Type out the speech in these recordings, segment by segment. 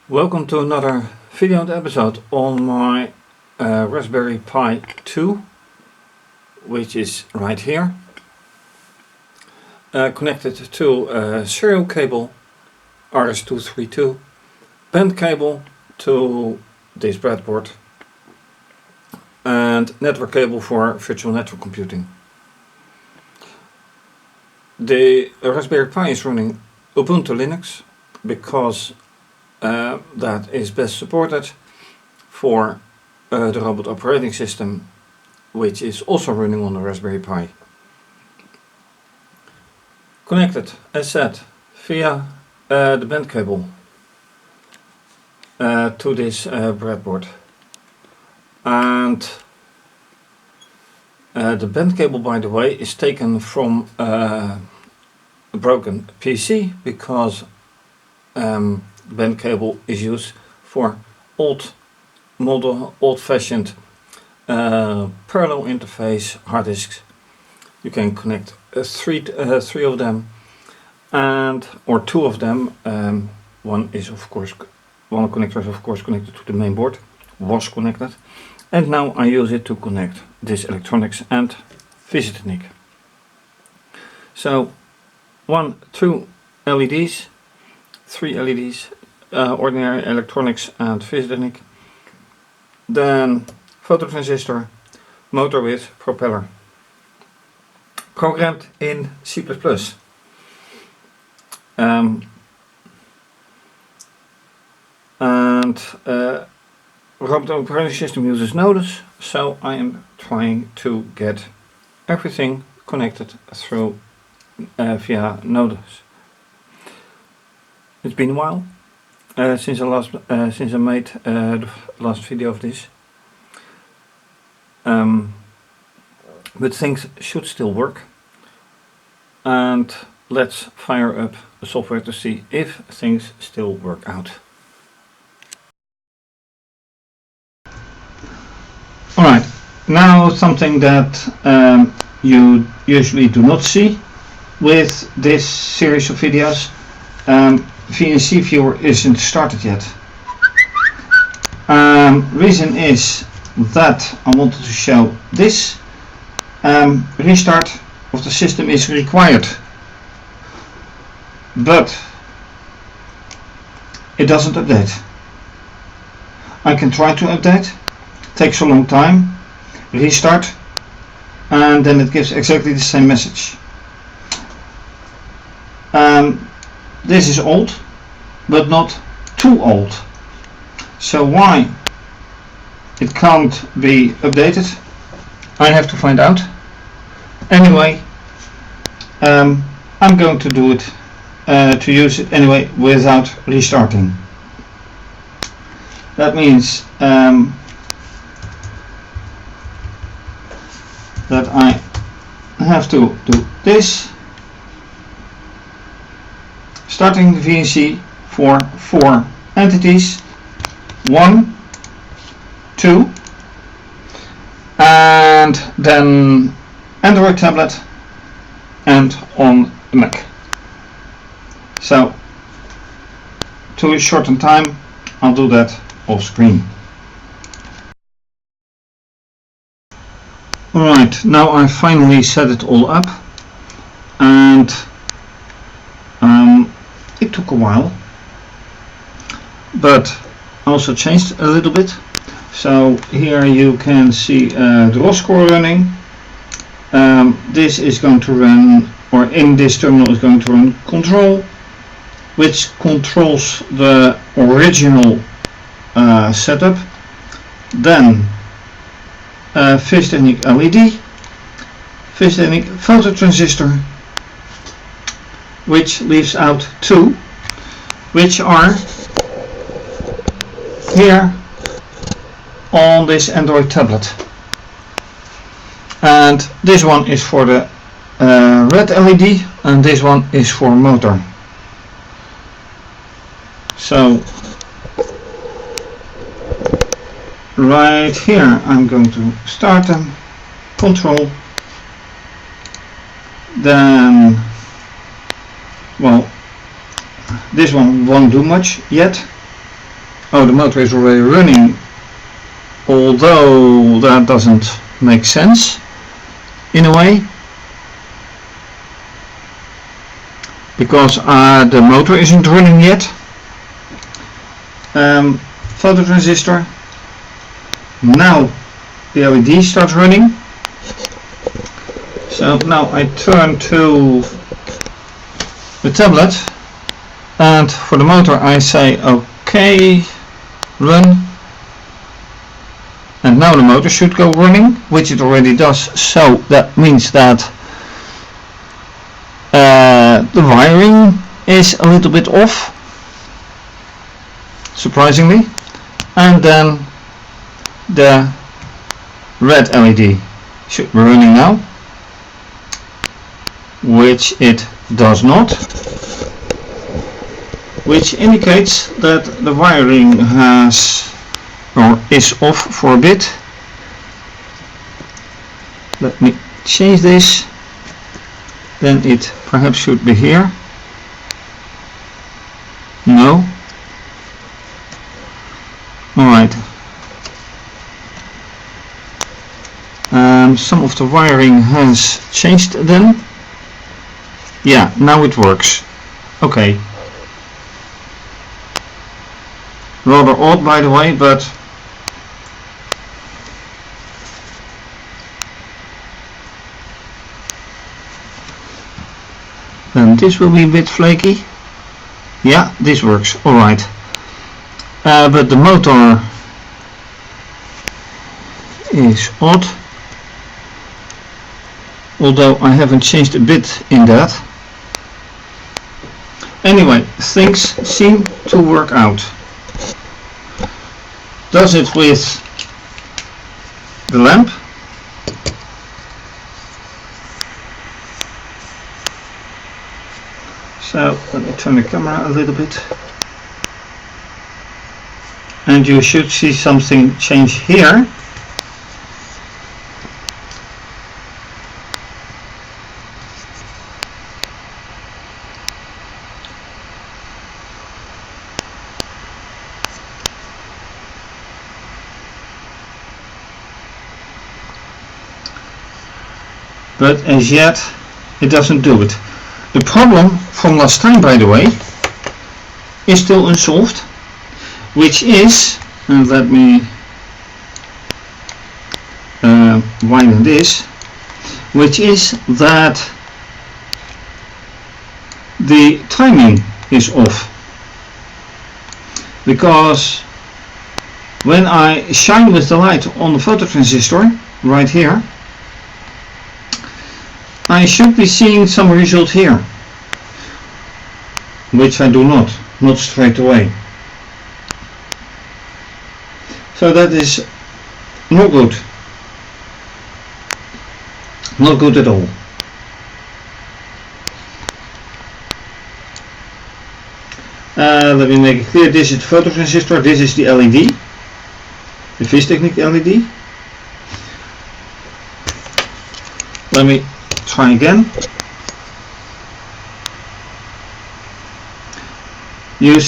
Welcome to another video and episode on my Raspberry Pi 2, which is right here, connected to a serial cable RS232, band cable to this breadboard, and network cable for virtual network computing. The Raspberry Pi is running Ubuntu Linux because that is best supported for the robot operating system, which is also running on the Raspberry Pi. Connected, as said, via the band cable to this breadboard. And the band cable, by the way, is taken from a broken PC because band cable is used for old-fashioned parallel interface hard disks. You can connect three of them, or two of them. One connector is of course connected to the main board, was connected, and now I use it to connect this electronics and fischertechnik. So two LEDs, three LEDs, ordinary electronics and fischertechnik, then phototransistor, motor with propeller, programmed in C++. Robot operating system uses nodes, so I am trying to get everything connected through via nodes. It's been a while since I made the last video of this, but things should still work, and let's fire up the software to see if things still work out. Alright, now something that you usually do not see with this series of videos. VNC viewer isn't started yet. Reason is that I wanted to show this. Restart of the system is required, but it doesn't update. I can try to update, takes a long time, restart, and then it gives exactly the same message. This is old, but not too old. So why it can't be updated, I have to find out. Anyway, I'm going to do it, to use it anyway without restarting. That means that I have to do this. Starting the VNC for 4 entities, 1, 2, and then Android tablet and on the Mac. So to shorten time, I'll do that off screen. Alright, now I finally set it all up, and it took a while, but also changed a little bit. So here you can see the ROS core running. This is going to run, or in this terminal is going to run control, which controls the original setup. Then fischertechnik LED, fischertechnik phototransistor, which leaves out 2, which are here on this Android tablet. And this one is for the red LED, and this one is for motor. So right here I'm going to start them, control, then, well, this one won't do much yet, Oh, the motor is already running, although that doesn't make sense in a way, because the motor isn't running yet. Phototransistor. Now the LED starts running. So now I turn to the tablet, and for the motor I say OK, run, and now the motor should go running, which it already does. So that means that the wiring is a little bit off, surprisingly, and then the red LED should be running now, which it does not, which indicates that the wiring has or is off for a bit. Let me change this, then it perhaps should be here. No. Alright. Some of the wiring has changed then. Yeah, now it works. Okay. Rather odd, by the way, but then this will be a bit flaky. Yeah, this works. Alright. But the motor is odd, although I haven't changed a bit in that. Anyway, things seem to work out. Does it with the lamp. So let me turn the camera a little bit, and you should see something change here. But as yet it doesn't do it. The problem from last time, by the way, is still unsolved, which is, and let me widen this, which is that the timing is off, because when I shine with the light on the phototransistor right here, I should be seeing some result here, which I do not straight away. So that is not good. Not good at all. Let me make it clear, this is the phototransistor, this is the LED, the fischertechnik LED. Let me try again. You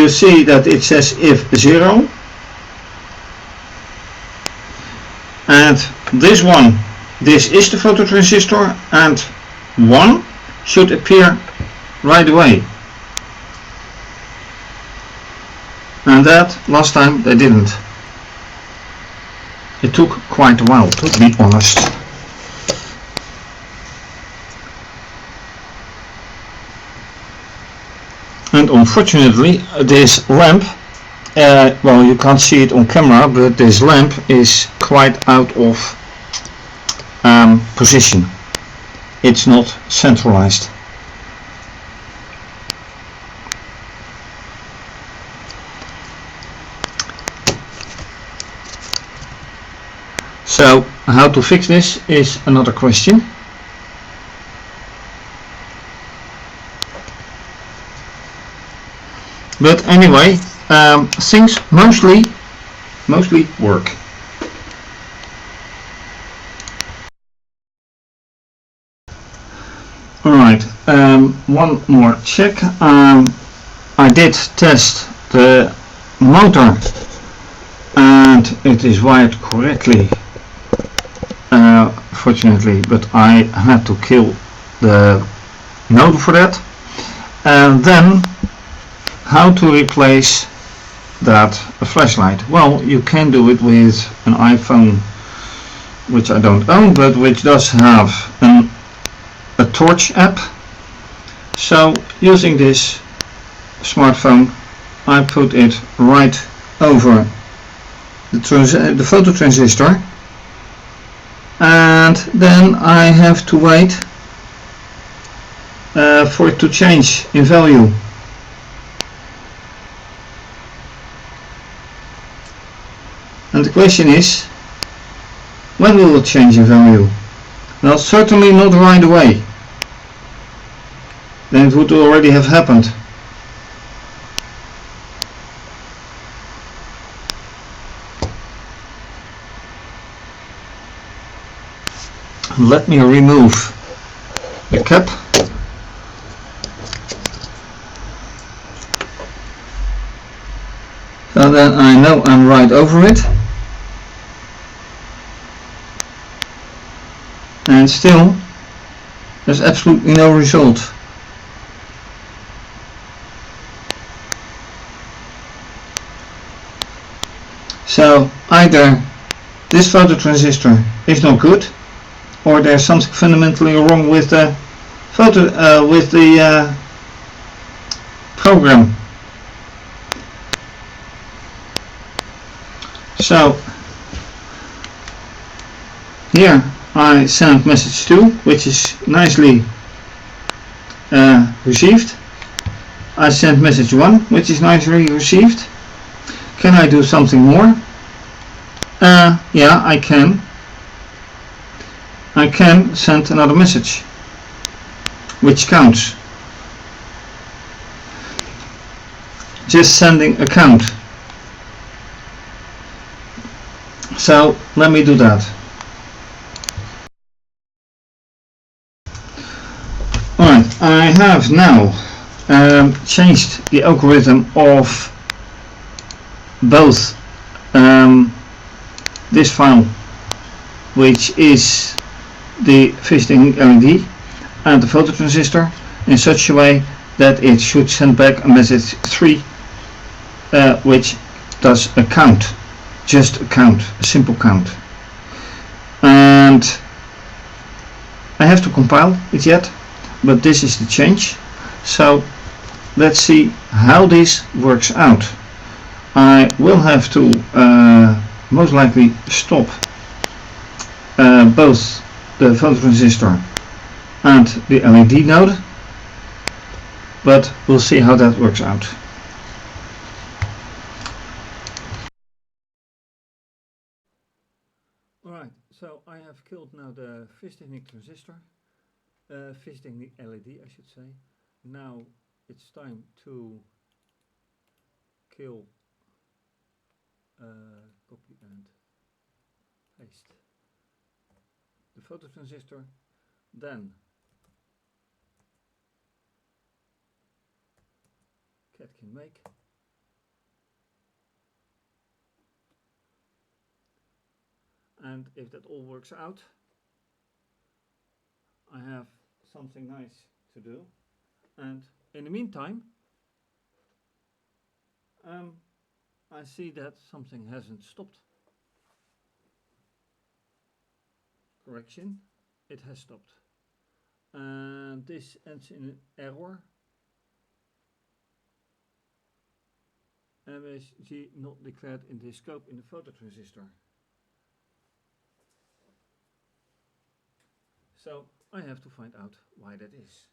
see that it says if 0, and this one, this is the phototransistor, and 1 should appear right away, and that last time they didn't. It took quite a while, to be honest. And unfortunately this lamp, well, you can't see it on camera, but this lamp is quite out of position. It's not centralized. So how to fix this is another question. But anyway, things mostly work. Alright, one more check. I did test the motor and it is wired correctly, fortunately, but I had to kill the node for that. And then how to replace that flashlight? Well, you can do it with an iPhone, which I don't own, but which does have a torch app. So using this smartphone, I put it right over the photo transistor, and then I have to wait for it to change in value. And the question is, when will it change in value? Well, certainly not right away. Then it would already have happened. Let me remove the cap. So then I know I'm right over it. And still there's absolutely no result. So either this photo transistor is not good, or there's something fundamentally wrong with the program. So here I send message 2, which is nicely received. I send message 1, which is nicely received. Can I do something more? Yeah, I can. I can send another message, which counts. Just sending a count. So let me do that. Alright, I have now changed the algorithm of both this file, which is the fischertechnik LED, and the photo transistor, in such a way that it should send back a message 3, which does a count, just a count, a simple count. And I have to compile it yet, but this is the change. So let's see how this works out. I will have to most likely stop both the photo transistor and the LED node, but we'll see how that works out. Alright, so I have killed now the fischertechnik transistor, fischertechnik LED I should say. Now it's time to kill, copy and paste the photo transistor, then cat can make, and if that all works out, I have something nice to do. And in the meantime, I see that something hasn't stopped. Correction, it has stopped. And this ends in an error. MSG not declared in the scope in the photo transistor. So I have to find out why that is.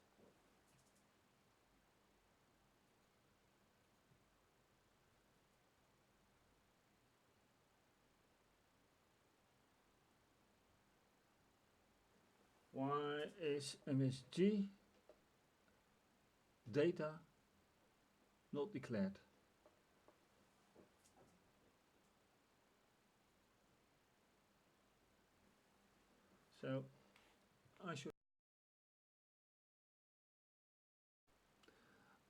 Why is MSG data not declared? So I should,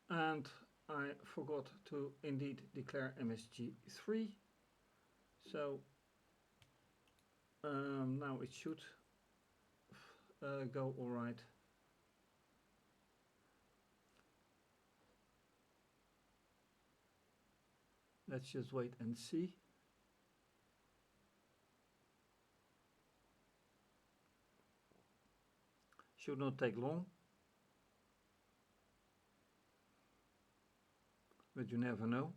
and I forgot to indeed declare MSG3. So now it should go all right. Let's just wait and see. Should not take long, but you never know.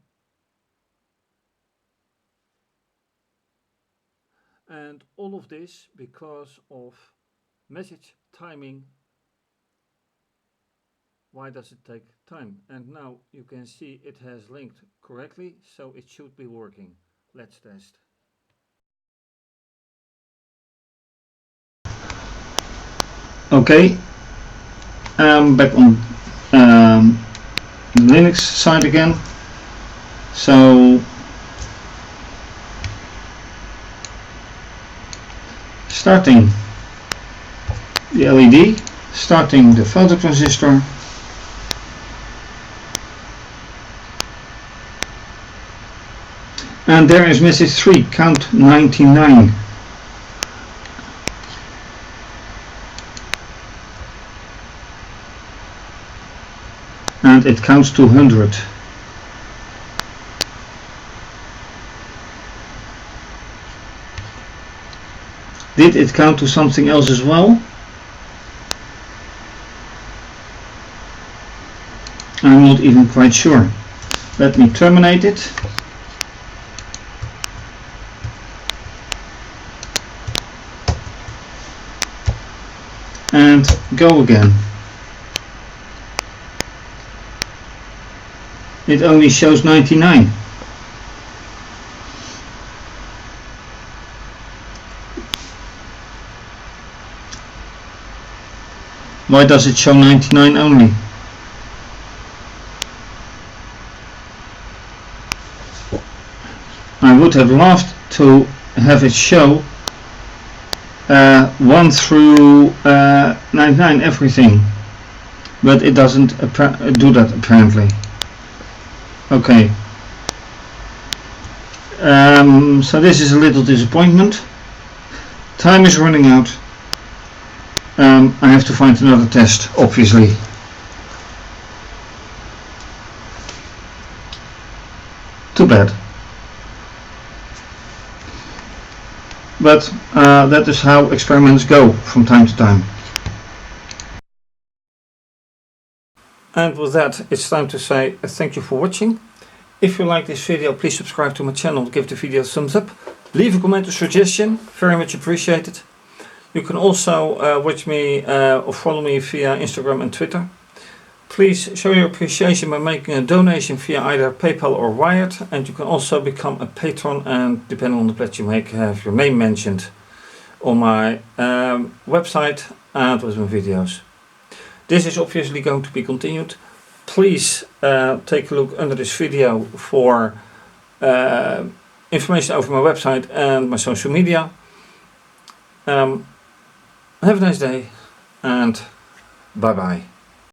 And all of this because of message timing. Why does it take time? And now you can see it has linked correctly, so it should be working. Let's test. Okay, I'm back on the Linux side again. So starting the LED, starting the photo transistor, and there is message 3, count 99. And it counts to 100. Did it count to something else as well? I'm not even quite sure. Let me terminate it. And go again. It only shows 99. Why does it show 99 only? I would have loved to have it show 1 through 99 everything, but it doesn't do that apparently. Okay, so this is a little disappointment. Time is running out. I have to find another test, obviously. Too bad. But that is how experiments go from time to time. And with that, it's time to say thank you for watching. If you like this video, please subscribe to my channel, give the video a thumbs up, leave a comment or suggestion, very much appreciated. You can also watch me or follow me via Instagram and Twitter. Please show your appreciation by making a donation via either PayPal or Wired, and you can also become a patron, and depending on the pledge you make, have your name mentioned on my website and with my videos. This is obviously going to be continued. Please take a look under this video for information over my website and my social media. Have a nice day and bye bye.